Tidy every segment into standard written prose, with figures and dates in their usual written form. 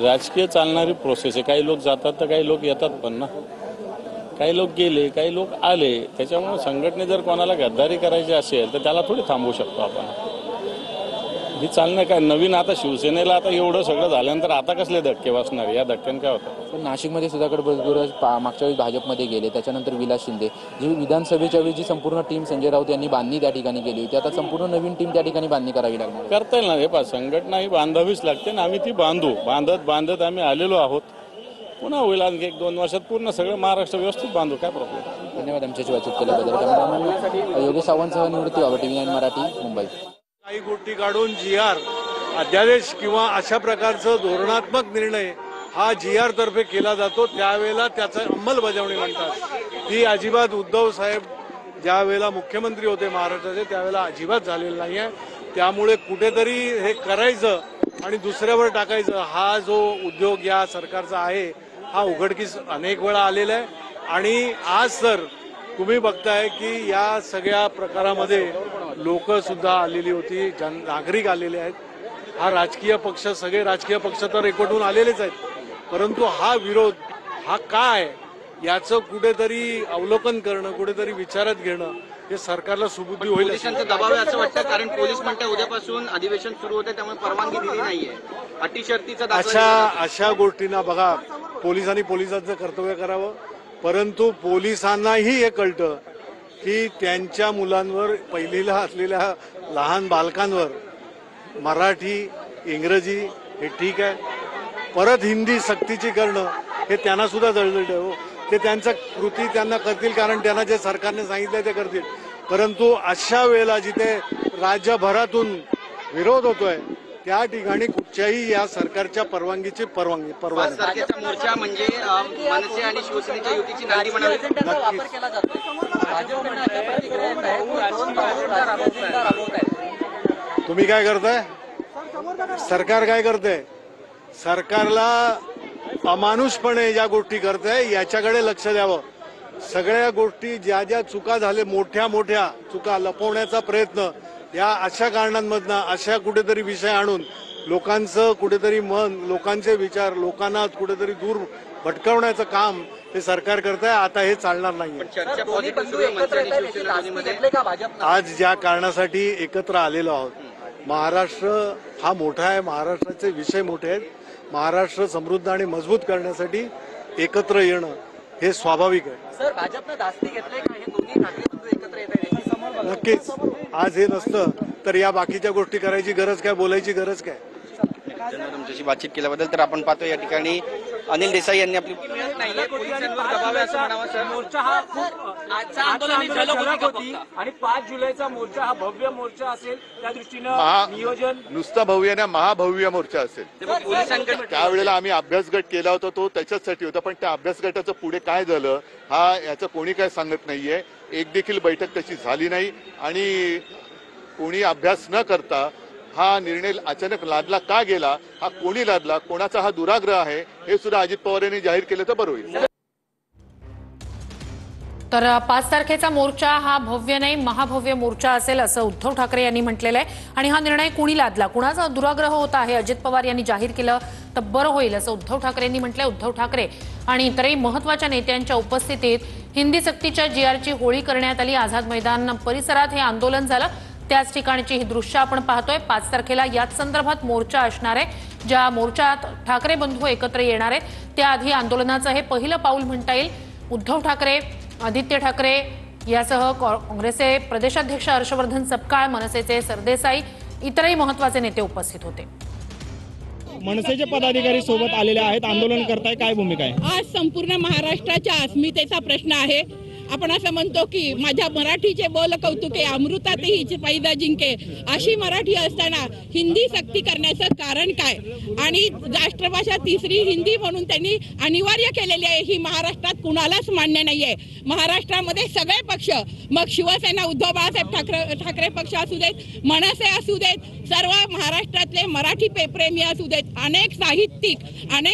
राजकीय चालणारी प्रोसेस आहे. काही लोक जातात तर काही लोक येतात पण ना. काही लोक गेले, काही लोक आले. त्याच्यामुळे संघटने जर कोणाला गद्दारी करायची असेल तर त्याला थोडी थांबवू शकतो आपण. ही चालणं काय नवीन. आता शिवसेनेला आता एवढं सगळं झाल्यानंतर आता कसले धक्के बसणार? या धक्क्यानं काय होतं? नाशिकमध्ये सुधाकर बरगुरज मागच्या वेळी भाजपमध्ये गेले, त्याच्यानंतर विलास शिंदे, जी विधानसभेच्या वेळी जी संपूर्ण टीम संजय राऊत यांनी बांधणी त्या ठिकाणी केली होती, आता संपूर्ण नवीन टीम त्या ठिकाणी बांधणी करावी लागणार. करता येईल ना. हे पहा, संघटना ही बांधावीच लागते ना. आम्ही ती बांधत आम्ही आलेलो आहोत. पुन्हा होईल आणखी 1-2 वर्षात पूर्ण सगळं महाराष्ट्र व्यवस्थित बांधू. काय प्रॉब्लेम? धन्यवाद आमच्याशी बातचीत केल्याबद्दल. कॅमेरामॅन योगेश सावंतसह निवृत्ती बाबा, TV9 मराठी, मुंबई. काही गोष्टी काढून GR अध्यादेश किंवा अशा प्रकारचं धोरणात्मक निर्णय हा GR तर्फे केला जातो, त्यावेळेला त्याचा अंमलबजावणी म्हणतात. ती अजिबात उद्धव साहेब ज्या वेळेला मुख्यमंत्री होते महाराष्ट्राचे त्यावेळेला अजिबात झालेलं नाही आहे. त्यामुळे कुठेतरी हे करायचं आणि दुसऱ्यावर टाकायचं हा जो उद्योग या सरकारचा आहे हा उघडकीस अनेक वेळा आलेला आहे. आणि आज तर तुम्ही बघताय की या सगळ्या प्रकारामध्ये लोक सुद्धा आलेली होती, नागरिक आलेले आहेत. हा राजकीय पक्ष, सगळे राजकीय पक्ष तर एकवटून आलेलेच आहेत, परंतु हा विरोध हा काय याचं कुठेतरी अवलोकन करणं, कुठेतरी विचारात घेणं हे सरकारला सुबुद्धी होईल. पोलिसांचा दबाव आहे असं वाटतं, कारण पोलीस म्हणतात उद्यापासून अधिवेशन सुरू होते त्यामुळे परवानगी दिली नाहीये. अटी शर्तीचा अशा गोष्टींना बघा, पोलिसांनी पोलिसांचं कर्तव्य करावं, परंतु पोलिसांनाही हे कळतं की त्यांच्या मुलांवर, पहिलीला असलेल्या लहान बालकांवर मराठी, इंग्रजी हे ठीक आहे, परत हिंदी सक्तीची करणं हे त्यांना सुद्धा जळजळतं हो. ते त्यांचं कृती त्यांना करतील, कारण त्यांना जे सरकारने सांगितलं ते करतील. परंतु अशा वेळेला जिथे राज्यभरातून विरोध होतोय त्या ठिकाणी कुठच्याही या सरकारच्या परवानगीची परवानगी मोर्चा म्हणजे मनसे आणि शिवसेनेच्या युतीची नांदी म्हणावी. तुम्ही काय करताय? सरकार काय करतंय? सरकारला अमानुषपणे ज्या गोष्टी करतंय याच्याकडे लक्ष द्यावं. सगळ्या गोष्टी ज्या ज्या चुका झाल्या, मोठ्या मोठ्या चुका लपवण्याचा प्रयत्न या अशा कारणांमधनं अशा कुठेतरी विषय आणून लोकांचं कुठेतरी मन, लोकांचे विचार लोकांना कुठेतरी दूर भटकवण्याचं काम हे सरकार करत आहे. आता हे चालणार नाही. आज ज्या कारणासाठी एकत्र आलेलो आहोत, महाराष्ट्र हा मोठा आहे, महाराष्ट्राचे विषय मोठे आहेत, महाराष्ट्र समृद्ध आणि मजबूत करण्यासाठी एकत्र येणं हे स्वाभाविक आहे. सर, भाजपनं धास्ती घेतलंय का हे दोन्ही ठाकरे बंधू एकत्र येत आहेत? नक्कीच. आज हे नसतं तर या बाकीच्या गोष्टी करायची गरज काय, बोलायची गरज काय? धन्यवाद तुमच्याशी बातचीत केल्याबद्दल. तर आपण पाहतो या ठिकाणी अनिल देसाई यांनी आपली मोर्चा हा होती आणि 5 जुलैचा मोर्चा हा भव्य मोर्चा असेल, त्या दृष्टीनं नियोजन नुसता भव्य ना, महाभव्य मोर्चा असेल. त्यावेळेला आम्ही अभ्यास गट केला होता, तो त्याच्यासाठी होता, पण त्या अभ्यास गटाचं पुढे काय झालं हा याचं कोणी काय सांगत नाहीये. एक देखील बैठक तशी झाली नाही आणि कोणी अभ्यास न करता हा निर्णय अचानक लादला का गेला, हा कोणी लादला, कोणाचा हा दुराग्रह आहे हे सुद्धा अजित पवार यांनी जाहीर केलं तर बरं होईल. तर 5 तारखेचा मोर्चा हा भव्य नाही महाभव्य मोर्चा असेल असं उद्धव ठाकरे यांनी म्हटलेलं आहे. आणि हा निर्णय कुणी लादला, कुणाचा दुराग्रह होता हे अजित पवार यांनी जाहीर केलं तर बरं होईल असं उद्धव ठाकरे यांनी म्हटलंय. उद्धव ठाकरे आणि इतरही महत्त्वाच्या नेत्यांच्या उपस्थितीत हिंदी सक्तीच्या GRची होळी करण्यात आली. आझाद मैदान परिसरात हे आंदोलन झालं, त्याच ठिकाणची ही दृश्य आपण पाहतोय. 5 तारखेला याच संदर्भात मोर्चा असणार आहे, ज्या मोर्चात ठाकरे बंधू एकत्र येणार आहेत. त्याआधी आंदोलनाचं हे पहिलं पाऊल म्हणता येईल. उद्धव ठाकरे, आदित्य ठाकरे यासह काँग्रेसचे प्रदेशाध्यक्ष हर्षवर्धन सपकाळ, मनसेचे सरदेसाई, इतरही महत्त्वाचे नेते उपस्थित होते. मनसेचे पदाधिकारी सोबत आलेले आहेत, आंदोलन करताय, काय भूमिका आहे? आज संपूर्ण महाराष्ट्राच्या अस्मितेचा प्रश्न आहे. आपण असं म्हणतो की माझ्या मराठीचे बोल कौतुके, अमृतातही पैदा जिंके, अशी मराठी असताना हिंदी सक्ती करण्याचं कारण काय? आणि राष्ट्रभाषा तिसरी हिंदी म्हणून त्यांनी अनिवार्य केलेली आहे, ही महाराष्ट्रात कुणालाच मान्य नाहीये. महाराष्ट्रामध्ये सगळे पक्ष, मग शिवसेना उद्धव बाळासाहेब ठाकरे पक्ष असू देत, मनसे असू देत, सर्व महाराष्ट्रातले मराठी प्रेमी असू देत, अनेक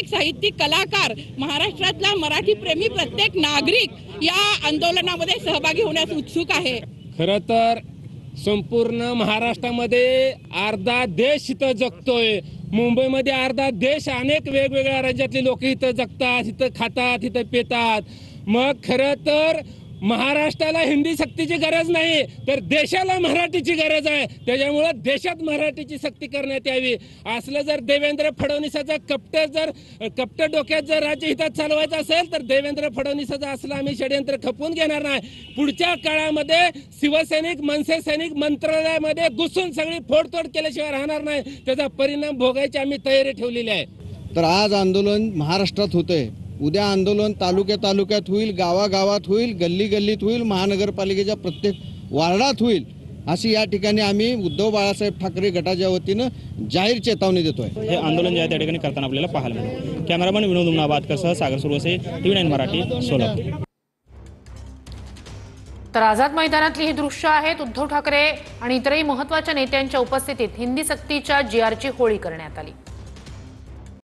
साहित्यिक कलाकार, महाराष्ट्रातला मराठी प्रेमी प्रत्येक नागरिक या आंदोलनामध्ये सहभागी होण्यास उत्सुक आहे. खरं तर संपूर्ण महाराष्ट्रामध्ये अर्धा देश इथं जगतोय, मुंबईमध्ये अर्धा देश, अनेक वेगवेगळ्या राज्यातली लोक इथं जगतात, इथं खातात, इथं पितात. मग खरं तर महाराष्ट्राला हिंदी सक्तीची गरज नाही, तर देशाला मराठीची गरज आहे. त्याच्यामुळं देशात मराठीची सक्ती करण्यात यावी. असलं जर देवेंद्र फडणवीसाचा कपट डोक्यात जर राज्यहितात चालवायचं असेल तर देवेंद्र फडणवीसाचं असलं आम्ही षडयंत्र खपवून घेणार नाही. पुढच्या काळामध्ये शिवसैनिक, मनसे सैनिक मंत्रालयामध्ये घुसून सगळी फोडतोड केल्याशिवाय राहणार नाही. त्याचा परिणाम भोगायची आम्ही तयारी ठेवलेली आहे. तर आज आंदोलन महाराष्ट्रात होतंय, उद्या आंदोलन तालुक्यात होईल, गावागावात होईल, गल्ली गल्लीत होईल, महानगरपालिकेच्या प्रत्येक वार्डात होईल, अशी या ठिकाणी आम्ही उद्धव बाळासाहेब ठाकरे गटाच्या वतीनं जाहीर चेतावणी देतोय. हे आंदोलन जे आहे त्या ठिकाणी करताना आपल्याला पाहायला मिळेल. कॅमेरामॅन विनोद उमनाबादकरसह सागर सुरवसे, TV9 मराठी, सोलापूर. तर आझाद मैदानातली ही दृश्य आहेत. उद्धव ठाकरे आणि इतरही महत्त्वाच्या नेत्यांच्या उपस्थितीत हिंदी सक्तीच्या GRची होळी करण्यात आली.